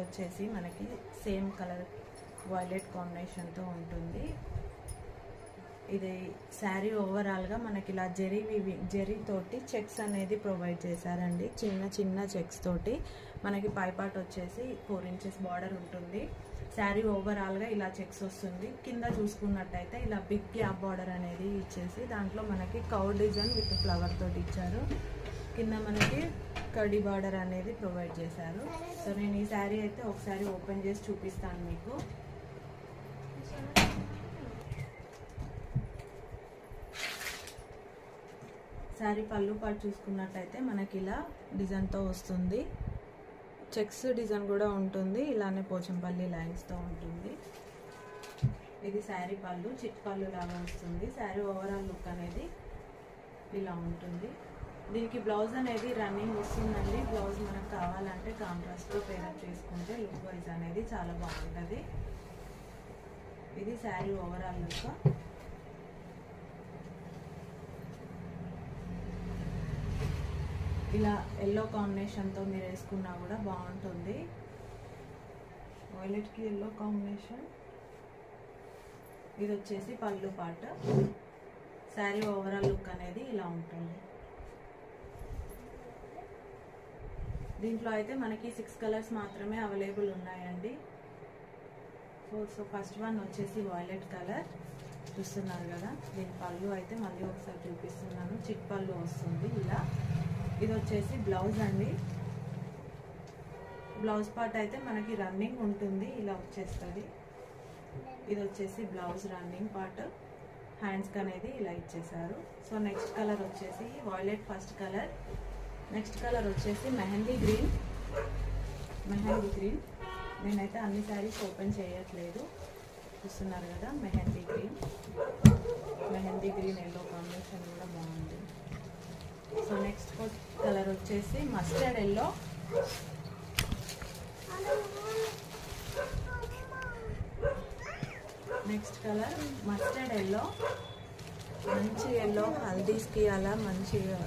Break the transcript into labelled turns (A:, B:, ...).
A: వచ్చేసి మనకి same colour violet కాంబినేషన్తో ఉంటుంది. ఇది శారీ ఓవరాల్గా మనకి ఇలా జెరీ తోటి చెక్స్ అనేది ప్రొవైడ్ చేశారండి. చిన్న చిన్న చెక్స్ తోటి మనకి పైపాట్ వచ్చేసి 4 inches బార్డర్ ఉంటుంది. శారీ ఓవరాల్గా ఇలా చెక్స్ వస్తుంది. కింద చూసుకున్నట్టయితే ఇలా బిగ్ గ్యాప్ బార్డర్ అనేది ఇచ్చేసి దాంట్లో మనకి కౌ డిజైన్ విత్ ఫ్లవర్ తోటి ఇచ్చారు. కింద మనకి కడి బార్డర్ అనేది ప్రొవైడ్ చేశారు. సో నేను ఈ శారీ అయితే ఒకసారి ఓపెన్ చేసి చూపిస్తాను మీకు. శారీ పళ్ళు పాటు చూసుకున్నట్టయితే మనకి ఇలా డిజైన్తో వస్తుంది. చెక్స్ డిజైన్ కూడా ఉంటుంది. ఇలానే పోచంపల్లి లైన్స్తో ఉంటుంది. ఇది శారీ పళ్ళు, చిట్ పళ్ళు లాగా వస్తుంది. శారీ ఓవరాల్ లుక్ అనేది ఇలా ఉంటుంది. దీనికి బ్లౌజ్ అనేది రన్నింగ్ వస్తుందండి. బ్లౌజ్ మనకు కావాలంటే కాంట్రాస్ట్తో పేరప్ చేసుకుంటే లుక్ వైజ్ అనేది చాలా బాగుంటుంది. ఇది శారీ ఓవరాల్ లుక్. ఇలా ఎల్లో కాంబినేషన్తో మీరు వేసుకున్నా కూడా బాగుంటుంది. వైలెట్కి ఎల్లో కాంబినేషన్. ఇది వచ్చేసి పళ్ళు పాట. శారీ ఓవరాల్ లుక్ అనేది ఇలా ఉంటుంది. దీంట్లో అయితే మనకి 6 కలర్స్ మాత్రమే అవైలబుల్ ఉన్నాయండి. సో ఫస్ట్ వన్ వచ్చేసి వైలెట్ కలర్ చూస్తున్నారు కదా. దీని పళ్ళు అయితే మళ్ళీ ఒకసారి చూపిస్తున్నాను. చిట్ పళ్ళు వస్తుంది ఇలా. ఇది వచ్చేసి బ్లౌజ్ అండి. బ్లౌజ్ పార్ట్ అయితే మనకి రన్నింగ్ ఉంటుంది, ఇలా వచ్చేస్తుంది. ఇది వచ్చేసి బ్లౌజ్ రన్నింగ్ పార్ట్. హ్యాండ్స్కి అనేది ఇలా ఇచ్చేసారు. సో నెక్స్ట్ కలర్ వచ్చేసి violet first colour. Next colour వచ్చేసి మెహందీ గ్రీన్. నేనైతే అన్ని శారీస్ ఓపెన్ చేయట్లేదు. చూస్తున్నారు కదా మెహందీ గ్రీన్ ఎల్లో కాంబినేషన్ కూడా బాగుంది. సో నెక్స్ట్ కలర్ వచ్చేసి mustard yellow. Next colour mustard yellow. మంచి ఎల్లో హల్దీస్కి అలా మంచిగా